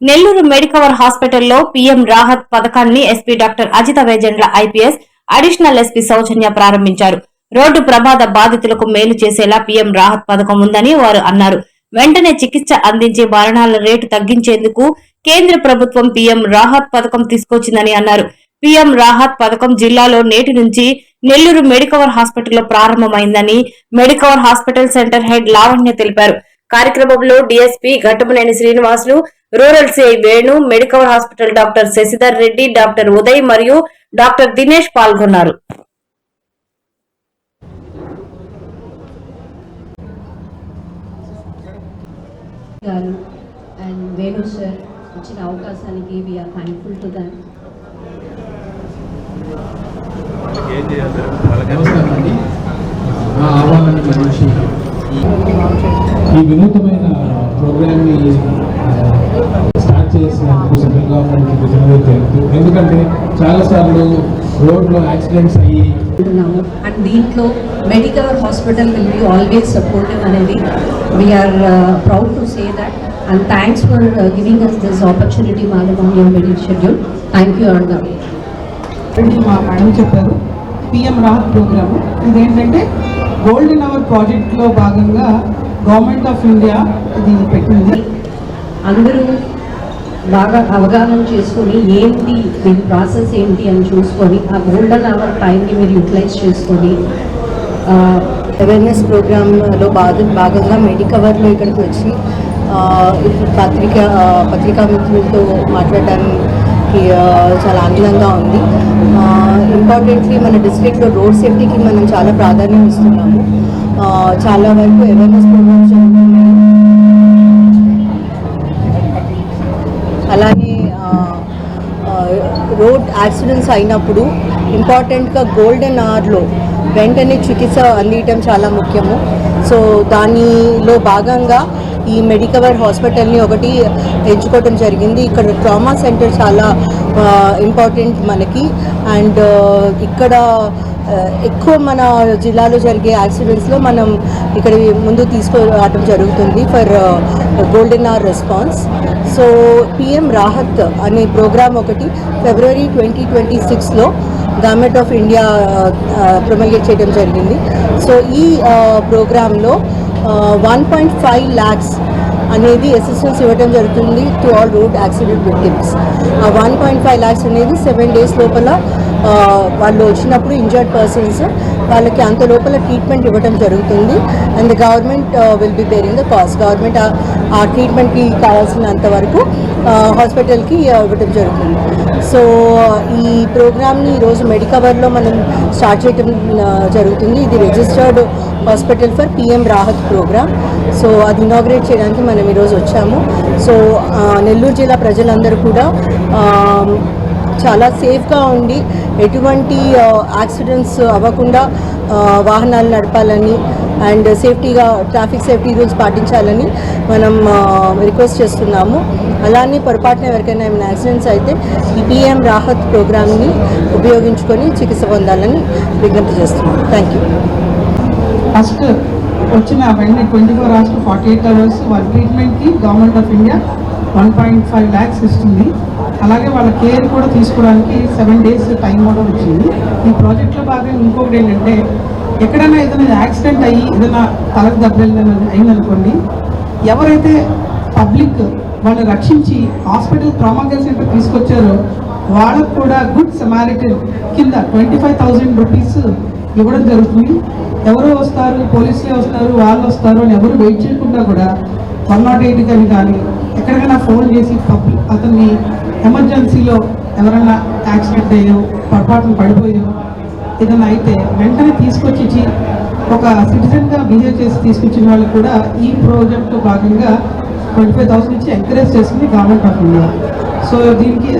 Nellore Medicover హాస్పిటల్లో PM Rahat పథకాన్ని SP doctor Ajitha Vejandla IPS additional SP Soujanya ప్రారంభించారు. రోడ్డు ప్రమాద బాధితులకు మేలు చేసేలా పీఎం రాహత్ పథకం ఉందని వారు అన్నారు. వెంటనే చికిత్స అందించే మరణాల రేటు తగ్గించేందుకు కేంద్ర ప్రభుత్వం పీఎం రాహత్ పథకం తీసుకొచ్చిందని అన్నారు. పీఎం రాహత్ పథకం జిల్లాలో నేటి నుంచి నెల్లూరు మెడికవర్ హాస్పిటల్లో ప్రారంభమైందని Medicover hospital center head Lavanya తెలిపారు. కార్యక్రమంలో DSP Ghattamaneni Srinivasulu, rural CI Venu, Medicover hospital doctor Sasidhar Reddy, doctor Uday మరియు డాక్టర్ దినేష్ పాల్గొన్నారు. And Venu sir, ఇచ్చిన అవకాశానికి we are thankful to them. నమస్కారం అండి. నా ఆహ్వానాన్ని మన్నించి ఈ వినూతమైన ప్రోగ్రామ్ని స్టార్ట్ చేసినందుకు సెంట్రల్ గవర్నమెంట్కి కృతజ్ఞతలు తెలుపుతూ, ఎందుకంటే చాలాసార్లు రోడ్లో యాక్సిడెంట్స్ అయ్యి అండ్ దీంట్లో Medicover hospital will be always supportive అనేది we're proud to say that. And thanks for giving us this opportunity madam on your medical schedule. Thank you and మా మేడం చెప్పారు పిఎం రాహత్ ప్రోగ్రాము. ఇదేంటంటే golden hour ప్రాజెక్ట్లో భాగంగా government of India ఇది పెట్టింది. అందరూ బాగా అవగాహన చేసుకొని ఏంటి దీని ప్రాసెస్ ఏంటి అని చూసుకొని ఆ గోల్డెన్ అవర్ టైంని మీరు యూటిలైజ్ చేసుకొని అవేర్నెస్ ప్రోగ్రాంలో భాగంగా మెడికవర్లో ఇక్కడికి వచ్చి పత్రికా మిత్రులతో మాట్లాడడానికి చాలా ఆనందంగా ఉంది. ఇంపార్టెంట్లీ మన డిస్ట్రిక్ట్లో రోడ్ సేఫ్టీకి మనం చాలా ప్రాధాన్యం ఇస్తున్నాము. చాలా వరకు అవేర్నెస్ ప్రోగ్రామ్స్ జరుగుతున్నాయి. అలాగే రోడ్ యాక్సిడెంట్స్ అయినప్పుడు ఇంపార్టెంట్గా గోల్డెన్ అవర్లో వెంటనే చికిత్స అందించడం చాలా ముఖ్యము. సో దానిలో భాగంగా ఈ మెడికవర్ హాస్పిటల్ని ఒకటి ఎంచుకోవడం జరిగింది. ఇక్కడ ట్రామా సెంటర్ చాలా ఇంపార్టెంట్ మనకి. అండ్ ఇక్కడ ఎక్కువ మన జిల్లాలో జరిగే యాక్సిడెంట్స్లో మనం ఇక్కడ ముందు తీసుకురావడం జరుగుతుంది for golden hour response. So PM Rahat అనే ప్రోగ్రామ్ ఒకటి ఫిబ్రవరి 2026లో గవర్నమెంట్ ఆఫ్ ఇండియా ప్రొమోట్ చేయడం జరిగింది. సో ఈ ప్రోగ్రాంలో 1.5 lakhs అనేది అసిస్టెన్స్ ఇవ్వడం జరుగుతుంది to all road accident victims. ఆ 1.5 lakhs అనేది 7 days లోపల వాళ్ళు వచ్చినప్పుడు ఇంజర్డ్ పర్సన్స్ వాళ్ళకి అంత లోపల ట్రీట్మెంట్ ఇవ్వడం జరుగుతుంది. And the government will be bearing the cost. Government ఆ ట్రీట్మెంట్కి కావాల్సినంత వరకు హాస్పిటల్కి ఇవ్వడం జరుగుతుంది. సో ఈ ప్రోగ్రామ్ని ఈరోజు మెడికవర్లో మనం స్టార్ట్ చేయడం జరుగుతుంది. ఇది registered hospital for PM Rahat program. So అది ఇనాగ్రేట్ చేయడానికి మనం ఈరోజు వచ్చాము. సో నెల్లూరు జిల్లా ప్రజలందరూ కూడా చాలా సేఫ్గా ఉండి ఎటువంటి యాక్సిడెంట్స్ అవ్వకుండా వాహనాలు నడపాలని అండ్ సేఫ్టీగా ట్రాఫిక్ సేఫ్టీ రూల్స్ పాటించాలని మనం రిక్వెస్ట్ చేస్తున్నాము. అలానే పొరపాటున ఎవరికైనా ఏమైనా యాక్సిడెంట్స్ అయితే ఈ పిఎం రాహత్ ప్రోగ్రామ్ని ఉపయోగించుకొని చికిత్స పొందాలని విజ్ఞప్తి చేస్తున్నాం. Thank you. ఫస్ట్ వచ్చిన వెంటనే 24 hours to 48 hours వాళ్ళ ట్రీట్మెంట్కి గవర్నమెంట్ ఆఫ్ ఇండియా 1.5 lakhs ఇస్తుంది. అలాగే వాళ్ళ కేర్ కూడా తీసుకోవడానికి 7 days టైం కూడా వచ్చింది. ఈ ప్రాజెక్ట్లో భాగంగా ఇంకొకటి ఏంటంటే ఎక్కడైనా ఏదైనా యాక్సిడెంట్ అయ్యి ఏదైనా తలకు అయిందనుకోండి, ఎవరైతే పబ్లిక్ వాళ్ళు రక్షించి హాస్పిటల్ ట్రామా కేర్ సెంటర్ తీసుకొచ్చారో వాళ్ళకు కూడా గుడ్ సమారిటన్ కింద 25,000 rupees ఇవ్వడం జరుగుతుంది. ఎవరో వస్తారు, పోలీసులే వస్తారు, వాళ్ళు వస్తారు అని ఎవరు వెయిట్ చేయకుండా కూడా 108 కానీ ఎక్కడికైనా ఫోన్ చేసి అతన్ని ఎమర్జెన్సీలో ఎవరైనా యాక్సిడెంట్ అయ్యో పొరపాటున పడిపోయో ఏదైనా అయితే వెంటనే తీసుకొచ్చి ఒక సిటిజన్గా బిహేవ్ చేసి తీసుకొచ్చిన వాళ్ళకి కూడా ఈ ప్రాజెక్టు భాగంగా 25,000 ఇచ్చి ఎంకరేజ్ చేసింది గవర్నమెంట్ ఆఫ్ ఇండియా. సో దీనికి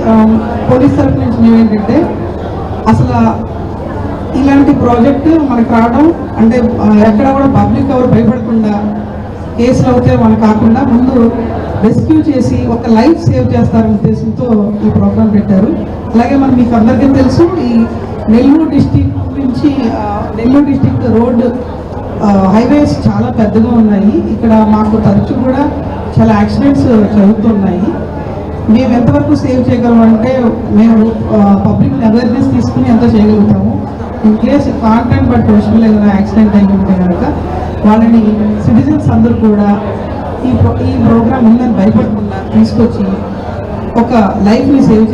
పోలీస్ తరఫు నుంచి మేమేంటంటే అసలు ఇలాంటి ప్రాజెక్టు మనకు రావడం అంటే ఎక్కడ కూడా పబ్లిక్ ఎవరు భయపడకుండా కేసులు అవుతే మనకు కాకుండా ముందు రెస్క్యూ చేసి ఒక లైఫ్ సేవ్ చేస్తారనే ఉద్దేశంతో ఈ ప్రోగ్రాం పెట్టారు. అలాగే మనం మీకు అందరికీ తెలుసు ఈ నెల్లూరు డిస్టిక్ నుంచి నెల్లూరు డిస్టిక్ రోడ్ హైవేస్ చాలా పెద్దగా ఉన్నాయి. ఇక్కడ మాకు తరచు కూడా చాలా యాక్సిడెంట్స్ జరుగుతున్నాయి. మేము ఎంతవరకు సేవ్ చేయగలమంటే మేము పబ్లిక్ అవేర్నెస్ తీసుకుని ఎంత చేయగలుగుతాము. ఇన్ కేస్ కాంటెంట్ బట్ విషయంలో ఏదైనా యాక్సిడెంట్ అయి ఉంటే కనుక వాళ్ళని సిటిజన్స్ అందరూ కూడా ఈ ప్రోగ్రామ్ ఉందని భయపడకుండా తీసుకొచ్చి ఒక లైఫ్ని సేవ్